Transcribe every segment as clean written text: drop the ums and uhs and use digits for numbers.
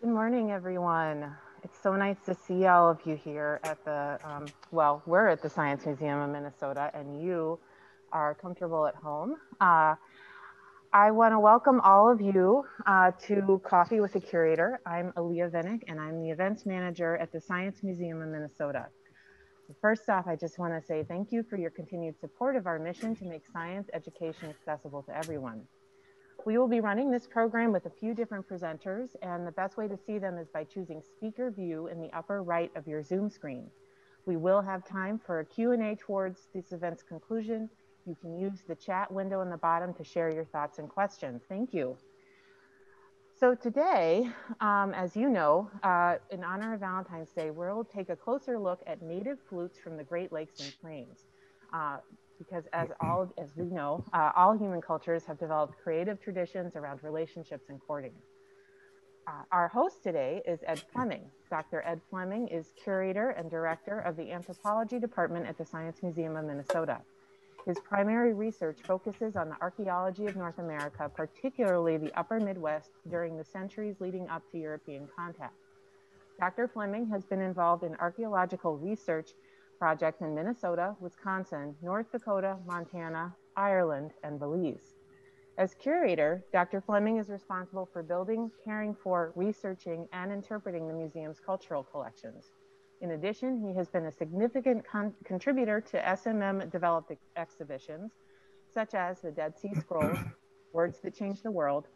Good morning, everyone. It's so nice to see all of you here at the, we're at the Science Museum of Minnesota, and you are comfortable at home. I want to welcome all of you to Coffee with the Curator. I'm Aaliyah Vinnick, and I'm the events manager at the Science Museum of Minnesota. First off, I just want to say thank you for your continued support of our mission to make science education accessible to everyone. We will be running this program with a few different presenters, and the best way to see them is by choosing speaker view in the upper right of your Zoom screen. We will have time for a Q&A towards this event's conclusion. You can use the chat window in the bottom to share your thoughts and questions. Thank you. So today, as you know, in honor of Valentine's Day, we'll take a closer look at native flutes from the Great Lakes and Plains. Because as we know, all human cultures have developed creative traditions around relationships and courting. Our host today is Ed Fleming. Dr. Ed Fleming is curator and director of the anthropology department at the Science Museum of Minnesota. His primary research focuses on the archaeology of North America, particularly the upper Midwest during the centuries leading up to European contact. Dr. Fleming has been involved in archaeological research projects in Minnesota, Wisconsin, North Dakota, Montana, Ireland, and Belize. As curator, Dr. Fleming is responsible for building, caring for, researching, and interpreting the museum's cultural collections. In addition, he has been a significant contributor to SMM-developed exhibitions, such as the Dead Sea Scrolls, Words That Change the World,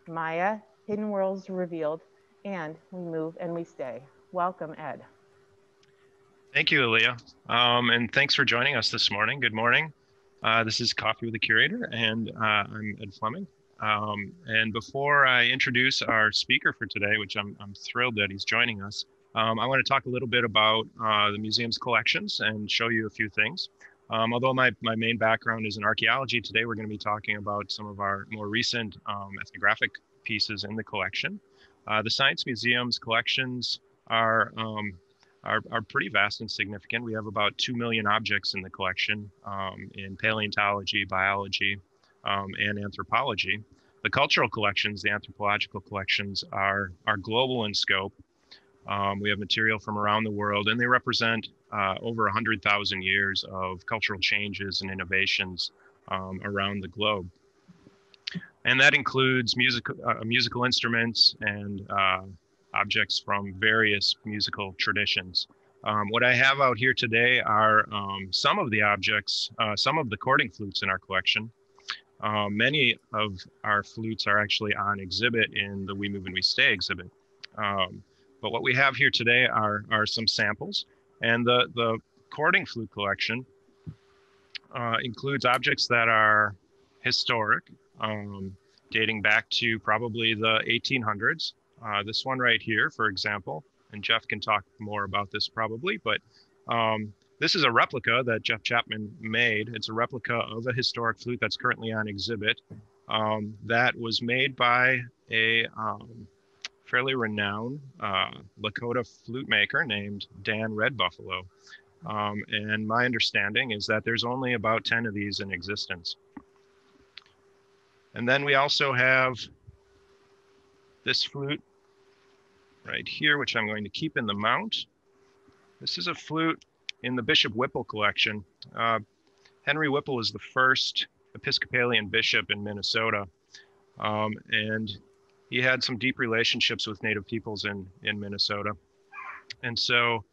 Maya, Hidden Worlds Revealed, and We Move and We Stay. Welcome, Ed. Thank you, Aaliyah. And thanks for joining us this morning. Good morning. This is Coffee with the Curator, and I'm Ed Fleming. And before I introduce our speaker for today, which I'm thrilled that he's joining us, I want to talk a little bit about the museum's collections and show you a few things. Although my main background is in archaeology, today we're going to be talking about some of our more recent ethnographic pieces in the collection. The Science Museum's collections are pretty vast and significant. We have about 2 million objects in the collection in paleontology, biology, and anthropology. The cultural collections, the anthropological collections, are global in scope. We have material from around the world, and they represent over 100,000 years of cultural changes and innovations around the globe. And that includes musical instruments and objects from various musical traditions. What I have out here today are some of the objects, some of the courting flutes in our collection. Many of our flutes are actually on exhibit in the We Move and We Stay exhibit. But what we have here today are some samples. And the courting flute collection includes objects that are historic, dating back to probably the 1800s. This one right here, for example, and Jeff can talk more about this probably, but this is a replica that Jeff Chapman made. It's a replica of a historic flute that's currently on exhibit that was made by a fairly renowned Lakota flute maker named Dan Red Buffalo. And my understanding is that there's only about 10 of these in existence. And then we also have this flute right here, which I'm going to keep in the mount. This is a flute in the Bishop Whipple collection. Henry Whipple is the first Episcopalian bishop in Minnesota. And he had some deep relationships with Native peoples in Minnesota. And so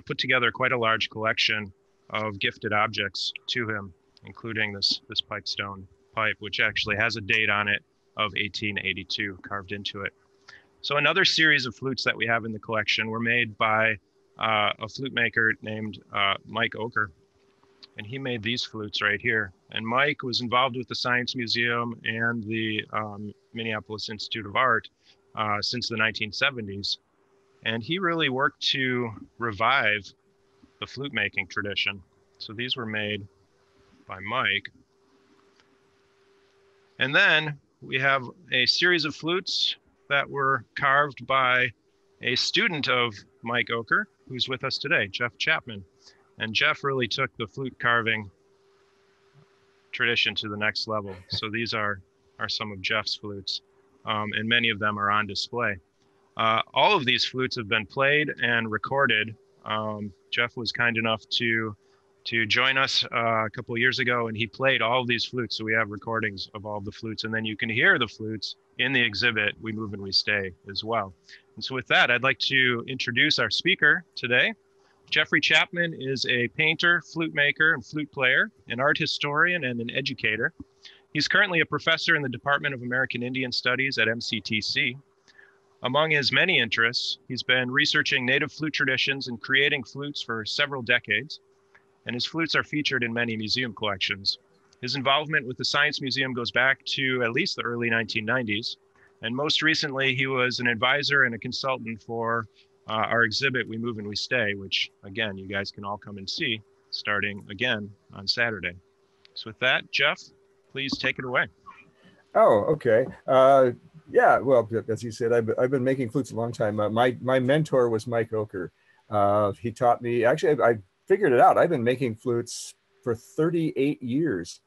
put together quite a large collection of gifted objects to him, including this pipestone pipe, which actually has a date on it of 1882 carved into it. So another series of flutes that we have in the collection were made by a flute maker named Mike Oker. And he made these flutes right here. And Mike was involved with the Science Museum and the Minneapolis Institute of Art since the 1970s. And he really worked to revive the flute making tradition. So these were made by Mike. And then we have a series of flutes that were carved by a student of Mike Oker, who's with us today, Jeff Chapman. And Jeff really took the flute carving tradition to the next level. So these are some of Jeff's flutes, and many of them are on display. All of these flutes have been played and recorded. Jeff was kind enough to join us a couple of years ago, and he played all of these flutes. So we have recordings of all of the flutes, and then you can hear the flutes in the exhibit, We Move and We Stay, as well. And so with that, I'd like to introduce our speaker today. Jeffrey Chapman is a painter, flute maker, and flute player, an art historian, and an educator. He's currently a professor in the Department of American Indian Studies at MCTC. Among his many interests, he's been researching native flute traditions and creating flutes for several decades, and his flutes are featured in many museum collections. His involvement with the Science Museum goes back to at least the early 1990s, and most recently he was an advisor and a consultant for our exhibit, We Move and We Stay, which again, you guys can all come and see starting again on Saturday. So with that, Jeff, please take it away. Oh, okay. Yeah, well, as you said, I've been making flutes a long time. My mentor was Mike Oker. He taught me, actually, I figured it out. I've been making flutes for 38 years.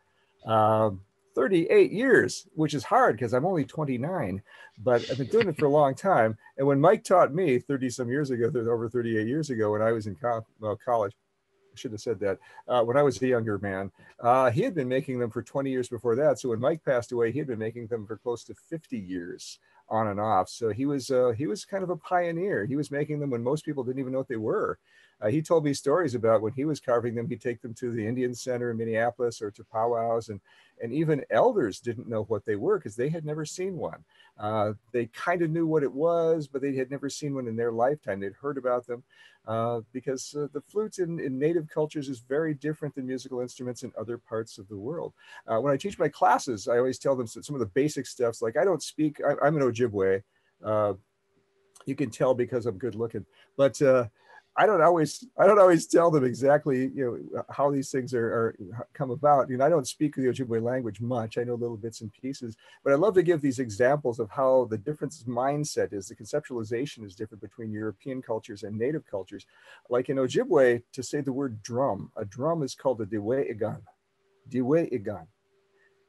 38 years, which is hard because I'm only 29, but I've been doing it for a long time. And when Mike taught me 30 some years ago, over 38 years ago, when I was in college, I should have said that, when I was a younger man, he had been making them for 20 years before that. So when Mike passed away, he had been making them for close to 50 years on and off. So he was kind of a pioneer. He was making them when most people didn't even know what they were. He told me stories about when he was carving them, he'd take them to the Indian Center in Minneapolis or to powwows, and even elders didn't know what they were because they had never seen one. They kind of knew what it was, but they had never seen one in their lifetime. They'd heard about them because the flutes in native cultures is very different than musical instruments in other parts of the world. When I teach my classes, I always tell them some of the basic stuff, like I don't speak, I'm an Ojibwe. You can tell because I'm good looking, but I don't always tell them exactly, how these things are come about. I don't speak the Ojibwe language much. I know little bits and pieces, but I love to give these examples of how the difference mindset is. The conceptualization is different between European cultures and native cultures. Like in Ojibwe, to say the word drum, a drum is called a diwe-igan. Diwe-igan.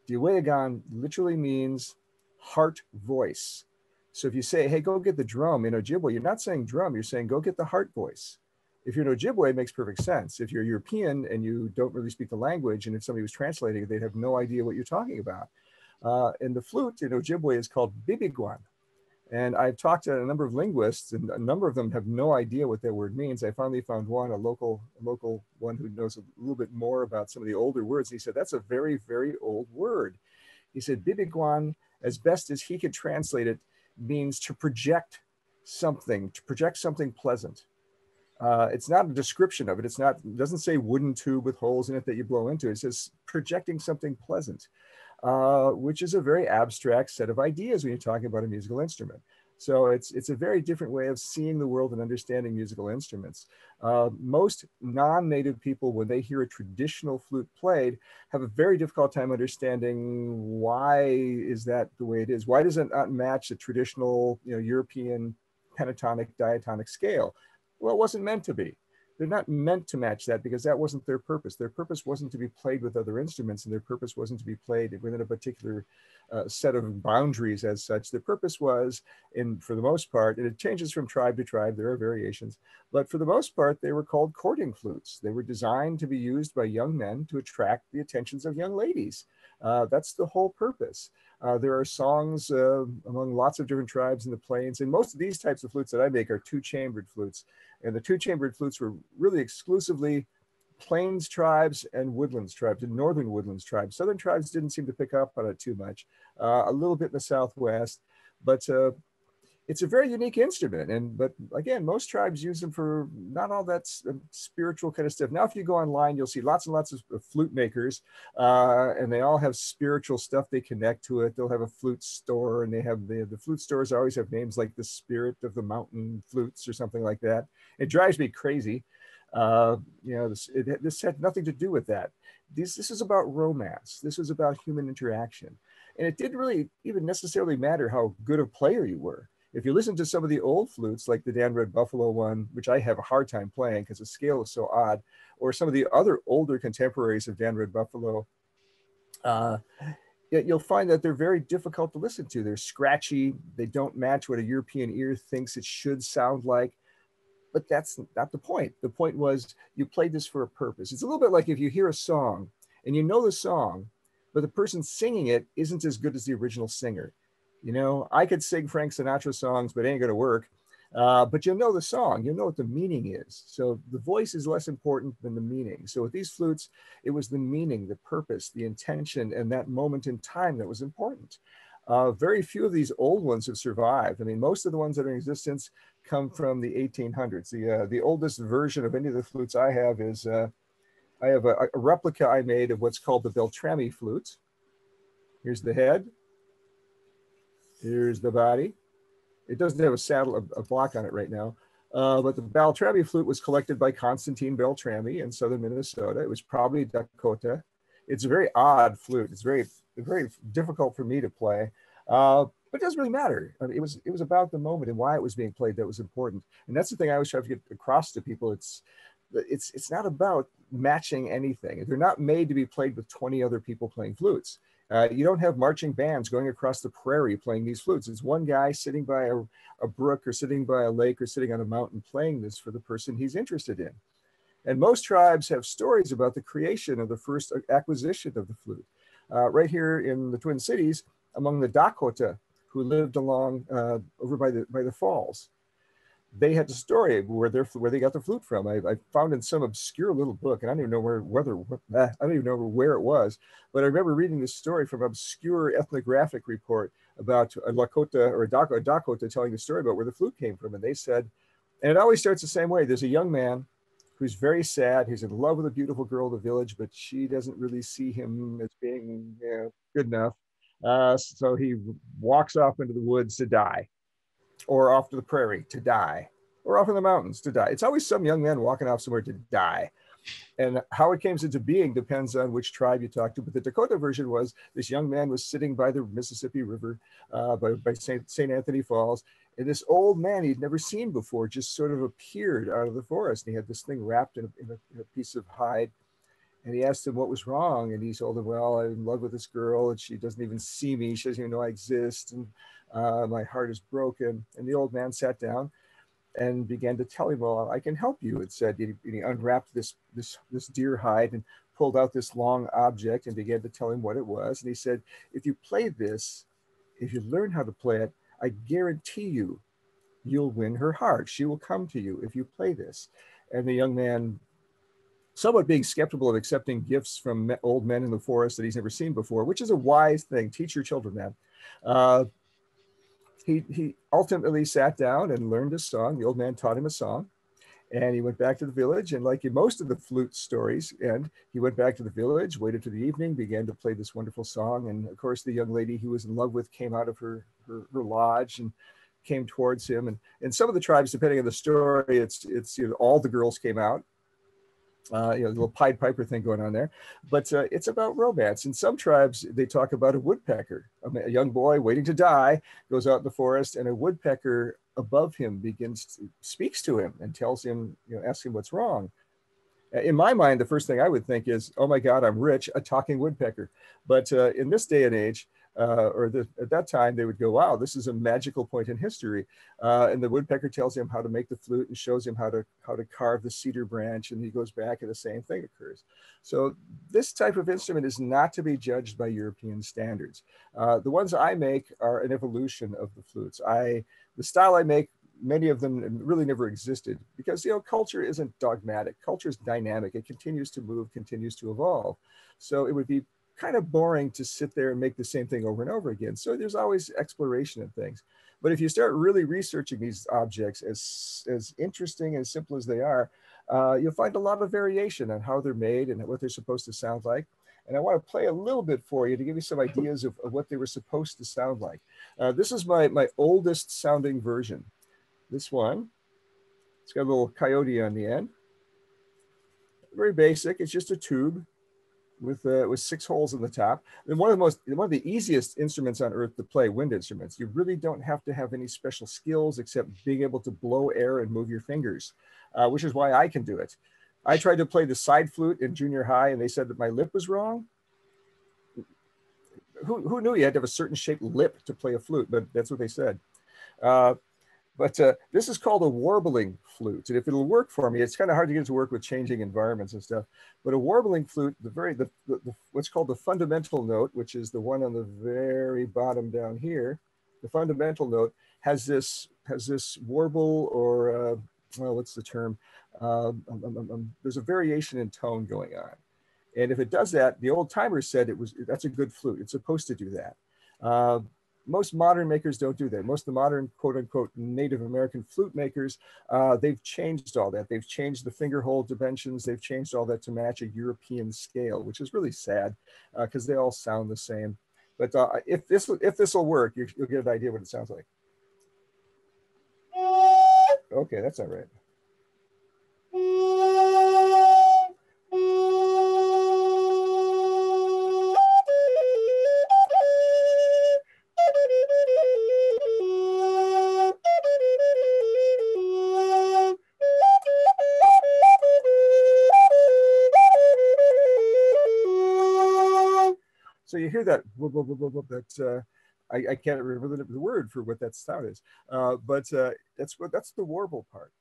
Diwe-igan literally means heart voice. So if you say, hey, go get the drum in Ojibwe, you're not saying drum, you're saying go get the heart voice. If you're an Ojibwe, it makes perfect sense. If you're European and you don't really speak the language, and if somebody was translating it, they'd have no idea what you're talking about. And the flute in Ojibwe is called bibiguan. And I've talked to a number of linguists, and a number of them have no idea what that word means. I finally found one, a local one who knows a little bit more about some of the older words. He said, that's a very, very old word. He said, bibiguan, as best as he could translate it, means to project something pleasant. It's not a description of it. It doesn't say wooden tube with holes in it that you blow into. It says projecting something pleasant, which is a very abstract set of ideas when you're talking about a musical instrument. So it's a very different way of seeing the world and understanding musical instruments. Most non-native people, when they hear a traditional flute played, have a very difficult time understanding why is that the way it is. Why does it not match the traditional, European pentatonic, diatonic scale? Well, it wasn't meant to be. They're not meant to match that because that wasn't their purpose. Their purpose wasn't to be played with other instruments, and their purpose wasn't to be played within a particular set of boundaries as such. The purpose was, for the most part, and it changes from tribe to tribe, there are variations, but for the most part, they were called courting flutes. They were designed to be used by young men to attract the attentions of young ladies. That's the whole purpose. There are songs among lots of different tribes in the plains, and most of these types of flutes that I make are two-chambered flutes. And the two-chambered flutes were really exclusively plains tribes and woodlands tribes, and northern woodlands tribes. Southern tribes didn't seem to pick up on it too much, a little bit in the Southwest, but it's a very unique instrument. But again, most tribes use them for not all that spiritual kind of stuff. Now, if you go online, you'll see lots and lots of flute makers, and they all have spiritual stuff they connect to it. They'll have a flute store, and they have the flute stores always have names like the Spirit of the Mountain Flutes or something like that. It drives me crazy. This had nothing to do with that. This is about romance. This is about human interaction. And it didn't really even necessarily matter how good a player you were. If you listen to some of the old flutes, like the Dan Red Buffalo one, which I have a hard time playing because the scale is so odd, or some of the other older contemporaries of Dan Red Buffalo, yet you'll find that they're very difficult to listen to. They're scratchy. They don't match what a European ear thinks it should sound like. But that's not the point. The point was you played this for a purpose. It's a little bit like if you hear a song and you know the song, but the person singing it isn't as good as the original singer. You know, I could sing Frank Sinatra songs, but it ain't going to work. But you'll know the song, you'll know what the meaning is. So the voice is less important than the meaning. So with these flutes, it was the meaning, the purpose, the intention, and that moment in time that was important. Very few of these old ones have survived. I mean, most of the ones that are in existence come from the 1800s. The oldest version of any of the flutes I have is, I have a replica I made of what's called the Beltrami Flute. Here's the head. Here's the body. It doesn't have a saddle, a block on it right now. But the Beltrami flute was collected by Constantine Beltrami in southern Minnesota. It was probably Dakota. It's a very odd flute. It's very difficult for me to play, but it doesn't really matter. I mean, it was about the moment and why it was being played that was important. And that's the thing I always try to get across to people. It's not about matching anything. They're not made to be played with 20 other people playing flutes. You don't have marching bands going across the prairie playing these flutes. It's one guy sitting by a brook or sitting by a lake or sitting on a mountain playing this for the person he's interested in. And most tribes have stories about the creation of the first acquisition of the flute. Right here in the Twin Cities, among the Dakota who lived along over by the falls, they had a story where they got the flute from. I found in some obscure little book, and I don't even know where it was, but I remember reading this story from an obscure ethnographic report about a Lakota or a Dakota telling the story about where the flute came from. And they said, and it always starts the same way. There's a young man who's very sad. He's in love with a beautiful girl in the village, but she doesn't really see him as being good enough. So he walks off into the woods to die, or off to the prairie to die, or off in the mountains to die. It's always some young man walking off somewhere to die. And how it came into being depends on which tribe you talk to. But the Dakota version was this young man was sitting by the Mississippi River, by St. Anthony Falls. And this old man he'd never seen before just sort of appeared out of the forest. And he had this thing wrapped in a piece of hide. And he asked him what was wrong. And he told him, well, I'm in love with this girl and she doesn't even see me. She doesn't even know I exist. And my heart is broken. And the old man sat down and began to tell him, well, I can help you. It said, he unwrapped this deer hide and pulled out this long object and began to tell him what it was. And he said, if you play this, if you learn how to play it, I guarantee you'll win her heart. She will come to you if you play this. And the young man, somewhat being skeptical of accepting gifts from old men in the forest that he's never seen before, which is a wise thing. Teach your children that. He ultimately sat down and learned a song. The old man taught him a song, and he went back to the village. And like in most of the flute stories, he went back to the village, waited till the evening, began to play this wonderful song. And of course, the young lady he was in love with came out of her lodge and came towards him. And in some of the tribes, depending on the story, it's all the girls came out. The little Pied Piper thing going on there, but it's about romance. In some tribes, they talk about a woodpecker, a young boy waiting to die, goes out in the forest, and a woodpecker above him speaks to him and tells him, asks him what's wrong. In my mind, the first thing I would think is, oh my God, I'm rich, a talking woodpecker. But in this day and age, at that time, they would go, wow, this is a magical point in history. And the woodpecker tells him how to make the flute and shows him how to carve the cedar branch. And he goes back and the same thing occurs. So this type of instrument is not to be judged by European standards. The ones I make are an evolution of the flutes. The style I make, many of them really never existed because, culture isn't dogmatic. Culture is dynamic. It continues to move, continues to evolve. So it would be kind of boring to sit there and make the same thing over and over again. So there's always exploration of things. But if you start really researching these objects, as interesting and simple as they are, you'll find a lot of variation on how they're made and what they're supposed to sound like. And I want to play a little bit for you to give you some ideas of what they were supposed to sound like. This is my oldest sounding version. This one, it's got a little coyote on the end. Very basic, it's just a tube with 6 holes in the top. And one of the easiest instruments on earth to play, wind instruments. You really don't have to have any special skills except being able to blow air and move your fingers, which is why I can do it. I tried to play the side flute in junior high and they said that my lip was wrong. who knew you had to have a certain shaped lip to play a flute, but that's what they said. But this is called a warbling flute. And if it'll work for me, it's kind of hard to get it to work with changing environments and stuff. But a warbling flute, what's called the fundamental note, which is the one on the very bottom down here, the fundamental note has this warble, or well, what's the term? There's a variation in tone going on. And if it does that, the old timers said that's a good flute. It's supposed to do that. Most modern makers don't do that. Most of the modern, quote unquote, Native American flute makers, they've changed all that. They've changed the finger hole dimensions. They've changed all that to match a European scale, which is really sad because they all sound the same. But if this will work, you'll get an idea what it sounds like. Okay, that's all right. So you hear that, that I can't remember the word for what that sound is, but that's the warble part.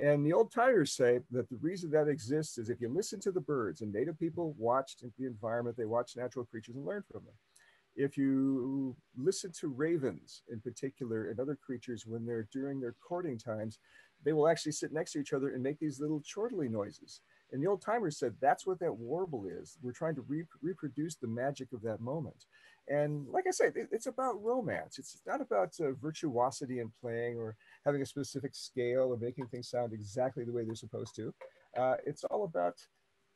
And the old timers say that the reason that exists is if you listen to the birds, and Native people watched the environment, they watched natural creatures and learned from them. If you listen to ravens in particular and other creatures when they're during their courting times, they will actually sit next to each other and make these little chortly noises. And the old timers said that's what that warble is. We're trying to reproduce the magic of that moment. And like I said, it's about romance. It's not about virtuosity in playing or having a specific scale or making things sound exactly the way they're supposed to. It's all about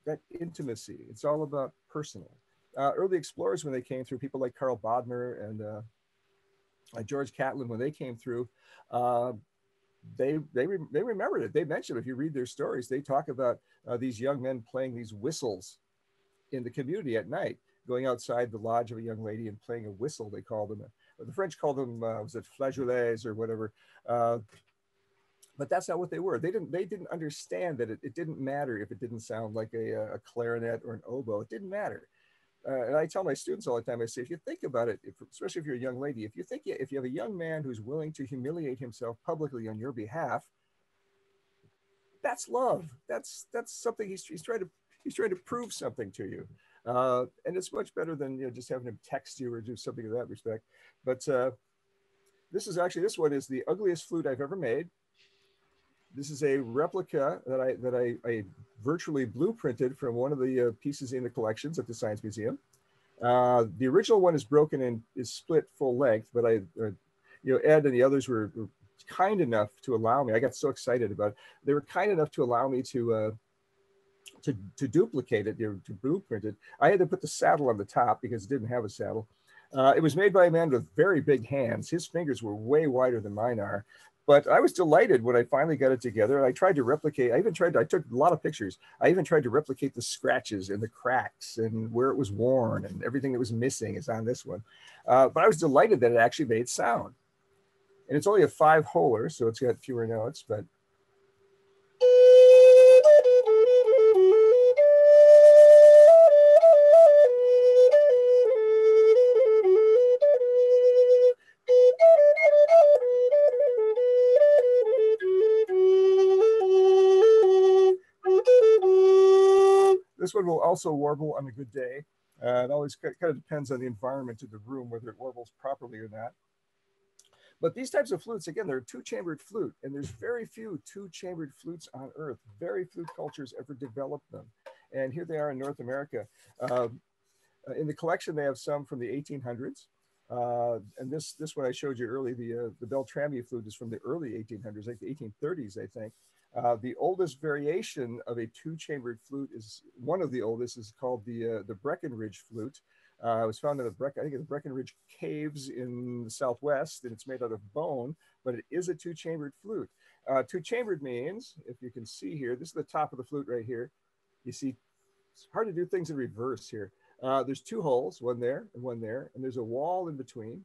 that intimacy. It's all about personal. Early explorers, when they came through, people like Carl Bodmer and George Catlin, when they came through, they remembered it. They mentioned, if you read their stories, they talk about these young men playing these whistles in the community at night, going outside the lodge of a young lady and playing a whistle. They called them, or the French called them, was it flageolets or whatever? But that's not what they were. They didn't understand that it didn't matter if it didn't sound like a clarinet or an oboe. It didn't matter. And I tell my students all the time, I say, if you think about it, especially if you're a young lady, if you have a young man who's willing to humiliate himself publicly on your behalf, that's love. That's something he's trying to prove something to you. And it's much better than just having him text you or do something of that respect. But this one is the ugliest flute I've ever made. This is a replica that I virtually blueprinted from one of the pieces in the collections at the Science Museum. The original one is broken and is split full length, but Ed and the others were kind enough to allow me. I got so excited about it. They were kind enough to allow me to duplicate it, to blueprint it. I had to put the saddle on the top because it didn't have a saddle. It was made by a man with very big hands. His fingers were way wider than mine are. But I was delighted when I finally got it together. I tried to replicate, I took a lot of pictures. I even tried to replicate the scratches and the cracks and where it was worn, and everything that was missing is on this one. But I was delighted that it actually made sound. And it's only a 5-holer, so it's got fewer notes, but. This one will also warble on a good day. It always kind of depends on the environment of the room, whether it warbles properly or not. But these types of flutes, again, they're a 2-chambered flute, and there's very few 2-chambered flutes on Earth. Very few cultures ever developed them. And here they are in North America. In the collection, they have some from the 1800s. And this one I showed you earlier, the Beltrami flute is from the early 1800s, like the 1830s, I think. The oldest variation of a 2-chambered flute is one of the oldest is called the Breckenridge Flute. It was found in the Breckenridge caves in the Southwest, and it's made out of bone, but it is a 2-chambered flute. 2-chambered means, if you can see here, this is the top of the flute right here. You see, it's hard to do things in reverse here. There's 2 holes, one there, and there's a wall in between.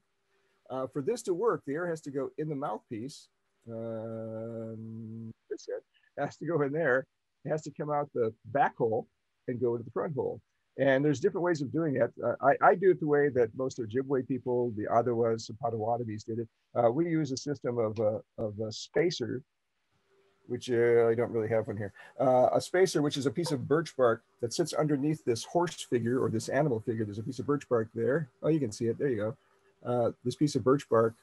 For this to work, the air has to go in the mouthpiece. This end has to go in there. It has to come out the back hole and go into the front hole. And there's different ways of doing it. I do it the way that most Ojibwe people, the Ottawas, the Potawatomis did it. We use a system of a spacer, which I don't really have one here. A spacer, which is a piece of birch bark that sits underneath this horse figure or this animal figure. There's a piece of birch bark there. Oh, you can see it. There you go. This piece of birch bark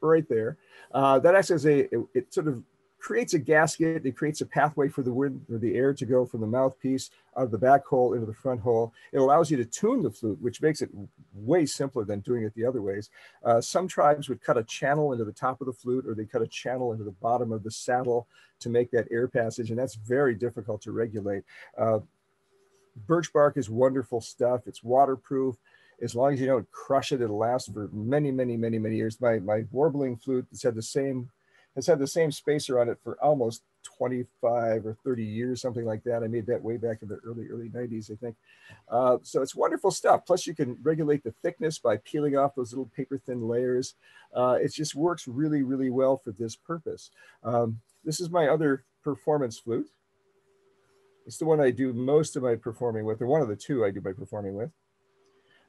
right there. That acts as it sort of creates a gasket. It creates a pathway for the wind or the air to go from the mouthpiece out of the back hole into the front hole. It allows you to tune the flute, which makes it way simpler than doing it the other ways. Some tribes would cut a channel into the top of the flute, or they cut a channel into the bottom of the saddle to make that air passage, and that's very difficult to regulate. Birch bark is wonderful stuff. It's waterproof. As long as you don't crush it, it'll last for many, many, many, many years. My warbling flute has had the same spacer on it for almost 25 or 30 years, something like that. I made that way back in the early 90s, I think. So it's wonderful stuff. Plus you can regulate the thickness by peeling off those little paper thin layers. It just works really, really well for this purpose. This is my other performance flute. It's the one I do most of my performing with, or one of the two I do my performing with.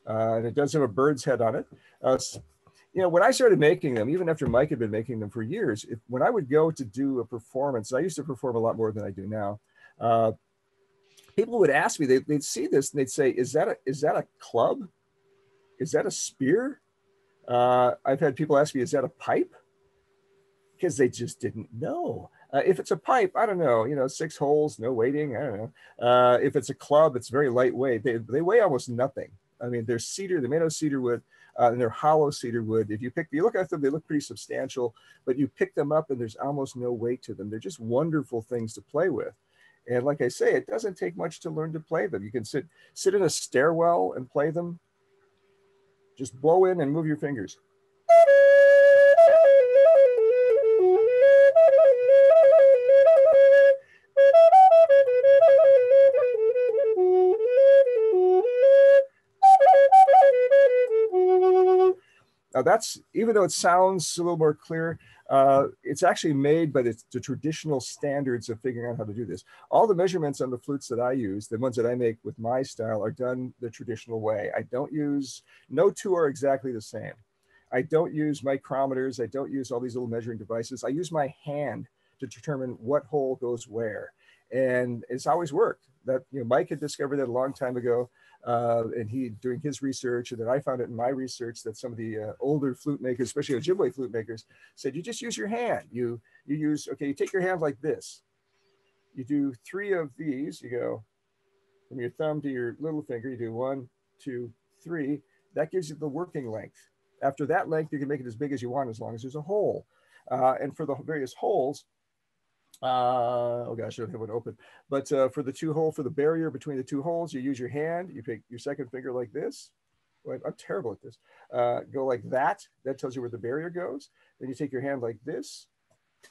And it does have a bird's head on it. You know, when I started making them, even after Mike had been making them for years, when I would go to do a performance, I used to perform a lot more than I do now. People would ask me, they'd see this and they'd say, is that a club? Is that a spear? I've had people ask me, is that a pipe? Because they just didn't know. If it's a pipe, I don't know, you know, 6 holes, no weighting, I don't know. If it's a club, it's very lightweight. They weigh almost nothing. I mean, they're cedar, they're made of cedar wood, and they're hollow cedar wood. If you look at them, they look pretty substantial, but you pick them up and there's almost no weight to them. They're just wonderful things to play with. And like I say, it doesn't take much to learn to play them. You can sit in a stairwell and play them. Just blow in and move your fingers. Now that's, even though it sounds a little more clear, it's actually made by the traditional standards of figuring out how to do this. All the measurements on the flutes that I use, the ones that I make with my style, are done the traditional way. I don't use, no two are exactly the same. I don't use micrometers. I don't use all these little measuring devices. I use my hand to determine what hole goes where. And it's always worked. That, you know, Mike had discovered that a long time ago. And he, doing his research, and then I found it in my research that some of the older flute makers, especially Ojibwe flute makers, said you just use your hand. You use, okay, you take your hand like this. You do 3 of these. You go from your thumb to your little finger. You do 1, 2, 3. That gives you the working length. After that length, you can make it as big as you want, as long as there's a hole. And for the various holes, oh gosh, I don't have one open. But for the barrier between the 2 holes, you use your hand. You pick your second finger like this. Well, I'm terrible at this. Go like that. That tells you where the barrier goes. Then you take your hand like this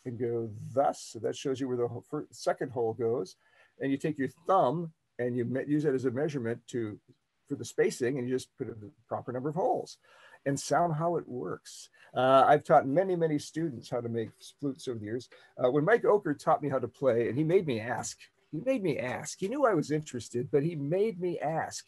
and go thus. So that shows you where the second hole goes. And you take your thumb and you use that as a measurement for the spacing, and you just put in the proper number of holes. And somehow it works. I've taught many, many students how to make flutes over the years. When Mike Oker taught me how to play, and he made me ask. He knew I was interested, but he made me ask.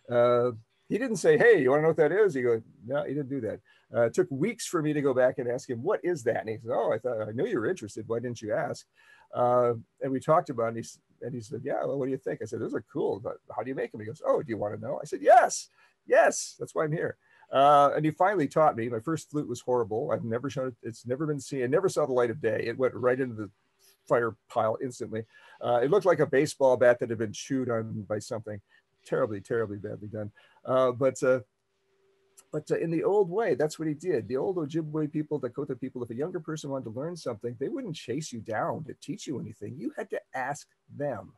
He didn't say, hey, you want to know what that is? He goes, no, he didn't do that. It took weeks for me to go back and ask him, what is that? And he said, oh, I knew you were interested. Why didn't you ask? And we talked about it, and he said, yeah, well, what do you think? I said, those are cool, but how do you make them? He goes, oh, do you want to know? I said, yes, that's why I'm here. And he finally taught me. My first flute was horrible. I've never shown it. It's never been seen. It never saw the light of day. It went right into the fire pile instantly. It looked like a baseball bat that had been chewed on by something. Terribly, terribly badly done. But in the old way, that's what he did. The old Ojibwe people, Dakota people, if a younger person wanted to learn something, they wouldn't chase you down to teach you anything. You had to ask them.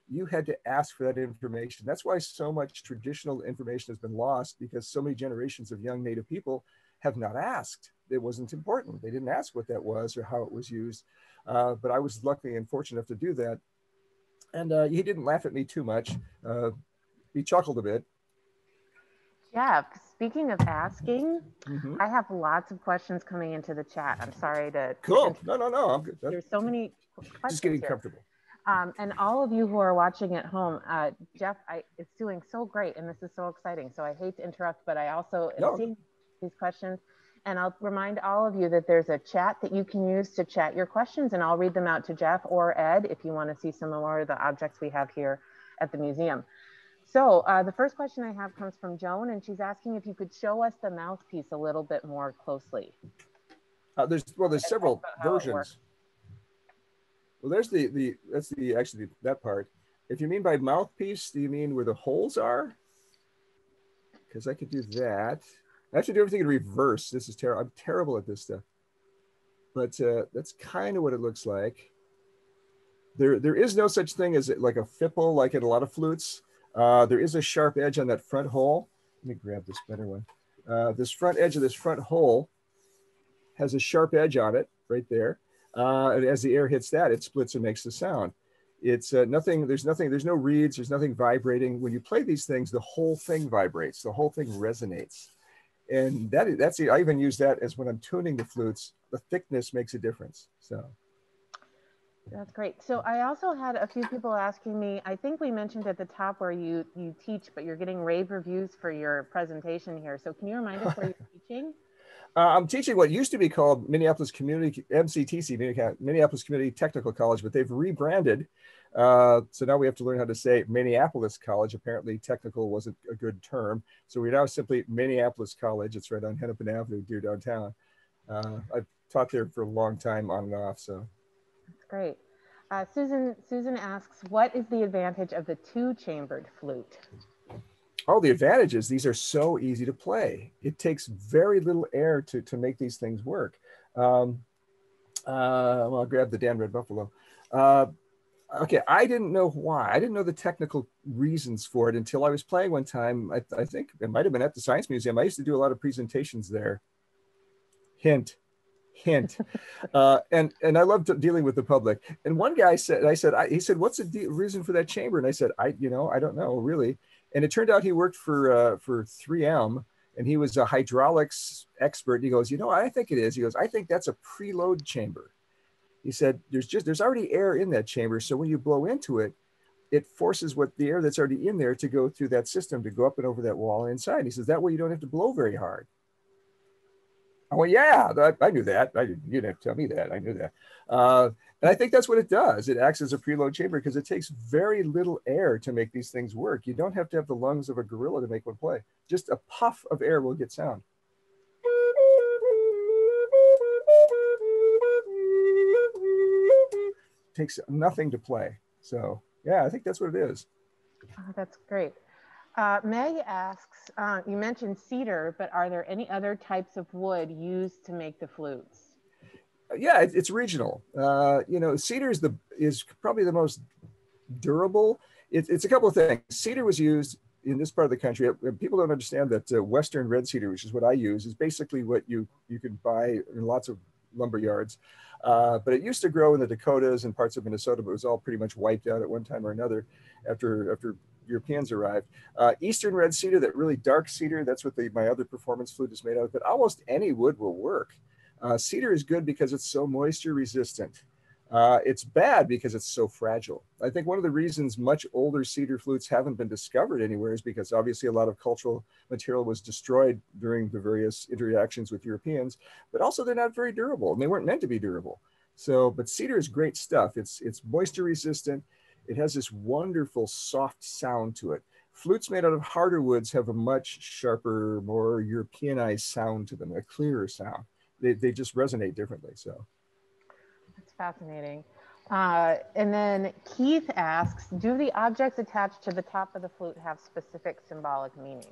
You had to ask for that information. That's why so much traditional information has been lost, because so many generations of young Native people have not asked. It wasn't important. They didn't ask what that was or how it was used. But I was lucky and fortunate enough to do that. And he didn't laugh at me too much. He chuckled a bit. Jeff, speaking of asking, I have lots of questions coming into the chat. I'm sorry to... Cool. No, I'm good. There's so many questions just getting here. comfortable. And all of you who are watching at home, Jeff, it's doing so great, and this is so exciting. So I hate to interrupt, but I also am seeing these questions. And I'll remind all of you that there's a chat that you can use to chat your questions, and I'll read them out to Jeff or Ed if you want to see some more of the objects we have here at the museum. So the first question I have comes from Joan, and she's asking if you could show us the mouthpiece a little bit more closely. There's several versions. Well, there's actually that part. If you mean by mouthpiece, do you mean where the holes are? Because I could do that. I have to do everything in reverse. This is terrible. I'm terrible at this stuff. But that's kind of what it looks like. There is no such thing as like a fipple, like in a lot of flutes. There is a sharp edge on that front hole. Let me grab this better one. This front edge of this front hole has a sharp edge on it right there. And as the air hits that, it splits and makes the sound. It's nothing, there's no reeds, there's nothing vibrating. When you play these things, the whole thing vibrates, the whole thing resonates. And that's I even use that as when I'm tuning the flutes, the thickness makes a difference. So. That's great. So I also had a few people asking me, I think we mentioned at the top where you teach, but you're getting rave reviews for your presentation here. So can you remind us where you're teaching? I'm teaching what used to be called Minneapolis Community, MCTC, Minneapolis Community Technical College, but they've rebranded. So now we have to learn how to say Minneapolis College. Apparently technical wasn't a good term. So we're now simply Minneapolis College. It's right on Hennepin Avenue, near downtown. I've taught there for a long time on and off, so. That's great. Susan asks, what is the advantage of the two-chambered flute? Oh, the advantages, these are so easy to play. It takes very little air to make these things work. Well, I'll grab the Dan Red Buffalo. Okay, I didn't know why. I didn't know the technical reasons for it until I was playing one time. I think it might have been at the Science Museum. I used to do a lot of presentations there. Hint. And I loved dealing with the public. And one guy said, he said, what's the reason for that chamber? And I said, I don't know really. And it turned out he worked for 3M, and he was a hydraulics expert. He goes, I think it is. He goes, I think that's a preload chamber. He said, there's already air in that chamber. So when you blow into it, it forces the air that's already in there to go through that system, to go up and over that wall and inside. He says, that way you don't have to blow very hard. I went, yeah, I knew that. You didn't have to tell me that. I knew that. And I think that's what it does. It acts as a preload chamber because it takes very little air to make these things work. You don't have to have the lungs of a gorilla to make one play. Just a puff of air will get sound. Takes nothing to play. So yeah, I think that's what it is. Oh, that's great. Meg asks, you mentioned cedar, but are there any other types of wood used to make the flutes? Yeah, it's regional. Cedar is probably the most durable. It's a couple of things. Cedar was used in this part of the country. People don't understand that Western red cedar, which is what I use, is basically what you can buy in lots of lumber yards. But it used to grow in the Dakotas and parts of Minnesota, but it was all pretty much wiped out at one time or another after Europeans arrived. Eastern red cedar, that really dark cedar, that's what my other performance flute is made of, but almost any wood will work. Cedar is good because it's so moisture resistant. It's bad because it's so fragile. I think one of the reasons much older cedar flutes haven't been discovered anywhere is because obviously a lot of cultural material was destroyed during the various interactions with Europeans, but also they're not very durable and they weren't meant to be durable. But cedar is great stuff. It's moisture resistant. It has this wonderful soft sound to it. Flutes made out of harder woods have a much sharper, more Europeanized sound to them, a clearer sound. They just resonate differently. So that's fascinating. And then Keith asks, do the objects attached to the top of the flute have specific symbolic meaning?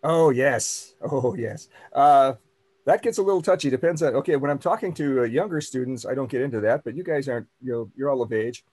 Oh, yes. That gets a little touchy. Depends on, okay, when I'm talking to younger students, I don't get into that, but you guys aren't, you're all of age.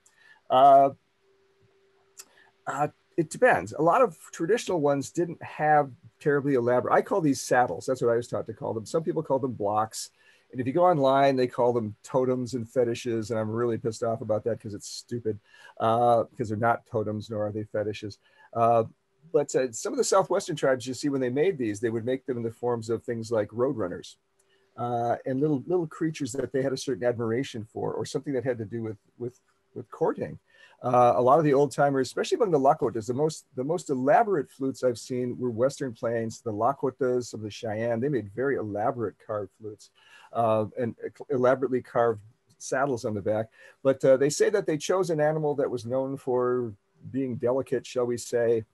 It depends. A lot of traditional ones didn't have terribly elaborate. I call these saddles. That's what I was taught to call them. Some people call them blocks. And if you go online, they call them totems and fetishes. And I'm really pissed off about that because it's stupid, because they're not totems, nor are they fetishes. But some of the Southwestern tribes, you see, when they made these, they would make them in the forms of things like roadrunners and little creatures that they had a certain admiration for, or something that had to do with courting. A lot of the old timers, especially among the Lakotas, the most elaborate flutes I've seen were Western Plains. The Lakotas of the Cheyenne, they made very elaborate carved flutes and elaborately carved saddles on the back. But they say that they chose an animal that was known for being delicate, shall we say,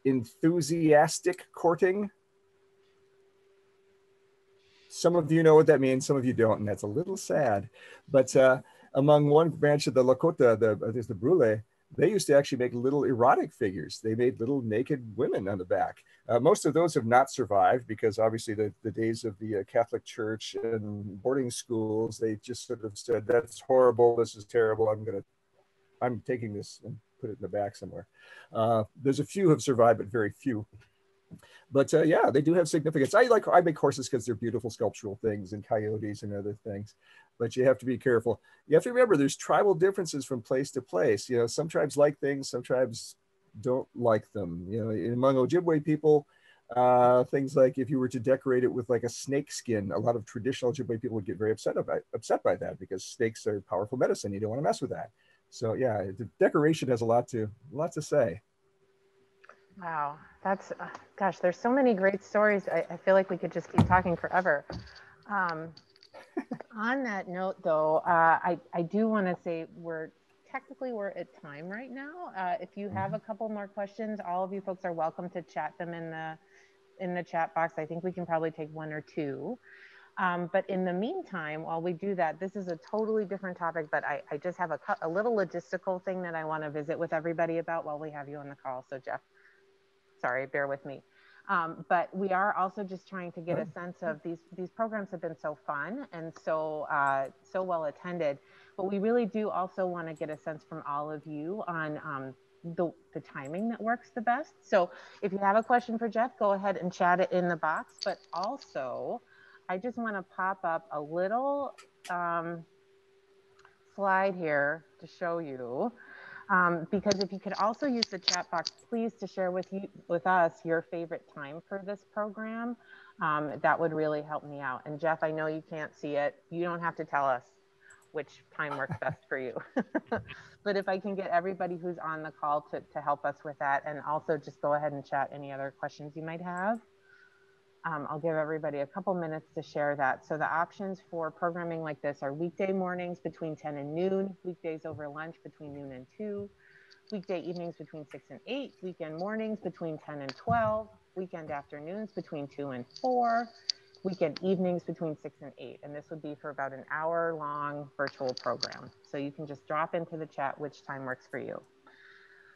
enthusiastic courting. Some of you know what that means, some of you don't, and that's a little sad. But among one branch of the Lakota, there's the Brule, they used to actually make little erotic figures. They made little naked women on the back. Most of those have not survived because obviously the days of the Catholic Church and boarding schools, they just sort of said, that's horrible, this is terrible, I'm taking this and put it in the back somewhere. There's a few have survived, but very few. But yeah, they do have significance. I make horses because they're beautiful sculptural things, and coyotes and other things. But you have to be careful. You have to remember there's tribal differences from place to place. You know, some tribes like things, some tribes don't like them. You know, among Ojibwe people, things like if you were to decorate it with like a snake skin, a lot of traditional Ojibwe people would get very upset by that because snakes are powerful medicine. You don't want to mess with that. So yeah, the decoration has a lot to say. Wow, that's, gosh, there's so many great stories. I feel like we could just keep talking forever. On that note, though, I do want to say we're at time right now. If you have a couple more questions, all of you folks are welcome to chat them in the chat box. I think we can probably take one or two. But in the meantime, while we do that, this is a totally different topic, but I just have a little logistical thing that I want to visit with everybody about while we have you on the call. So Jeff, sorry, bear with me. But we are also just trying to get a sense of these programs have been so fun and so well attended, but we really do also want to get a sense from all of you on the timing that works the best. So if you have a question for Jeff, go ahead and chat it in the box. But also, I just want to pop up a little slide here to show you. Because if you could also use the chat box, please, to share with us your favorite time for this program, that would really help me out. And Jeff, I know you can't see it. You don't have to tell us which time works best for you. But if I can get everybody who's on the call to help us with that, and also just go ahead and chat any other questions you might have. I'll give everybody a couple minutes to share that. So the options for programming like this are weekday mornings between 10 and noon, weekdays over lunch between noon and 2, weekday evenings between 6 and 8, weekend mornings between 10 and 12, weekend afternoons between 2 and 4, weekend evenings between 6 and 8. And this would be for about an hour-long virtual program. So you can just drop into the chat which time works for you.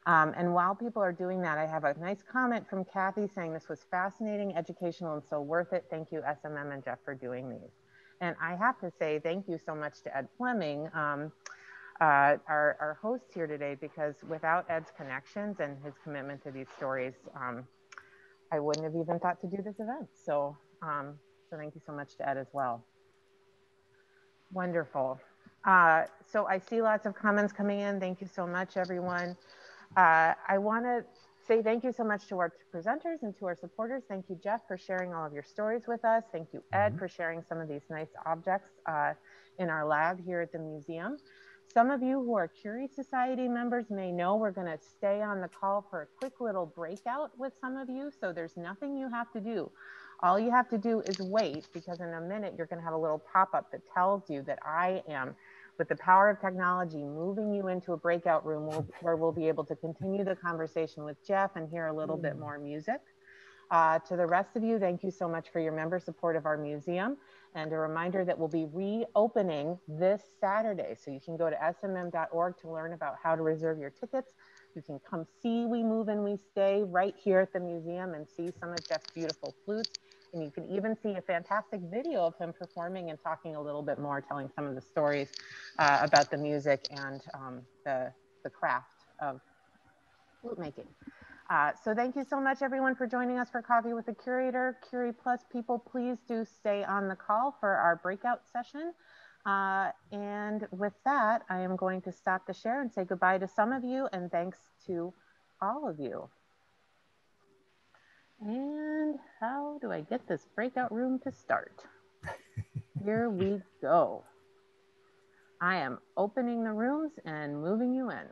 And while people are doing that, I have a nice comment from Kathy saying this was fascinating, educational, and so worth it. Thank you, SMM and Jeff, for doing these. And I have to say thank you so much to Ed Fleming, our host here today, because without Ed's connections and his commitment to these stories, I wouldn't have even thought to do this event. So, so thank you so much to Ed as well. Wonderful. So I see lots of comments coming in. Thank you so much, everyone. I want to say thank you so much to our presenters and to our supporters. Thank you, Jeff, for sharing all of your stories with us. Thank you, Ed, for sharing some of these nice objects in our lab here at the museum. Some of you who are Curie Society members may know we're going to stay on the call for a quick little breakout with some of you. So there's nothing you have to do. All you have to do is wait, because in a minute you're going to have a little pop-up that tells you that I am, with the power of technology, moving you into a breakout room where we'll be able to continue the conversation with Jeff and hear a little bit more music. To the rest of you, thank you so much for your member support of our museum. And a reminder that we'll be reopening this Saturday. So you can go to smm.org to learn about how to reserve your tickets. You can come see We Move and We Stay right here at the museum and see some of Jeff's beautiful flutes. And you can even see a fantastic video of him performing and talking a little bit more, telling some of the stories about the music and the craft of flute making. So thank you so much, everyone, for joining us for Coffee with the Curator. Curie Plus people, please do stay on the call for our breakout session. And with that, I am going to stop the share and say goodbye to some of you, and thanks to all of you. And how do I get this breakout room to start? Here we go. I am opening the rooms and moving you in.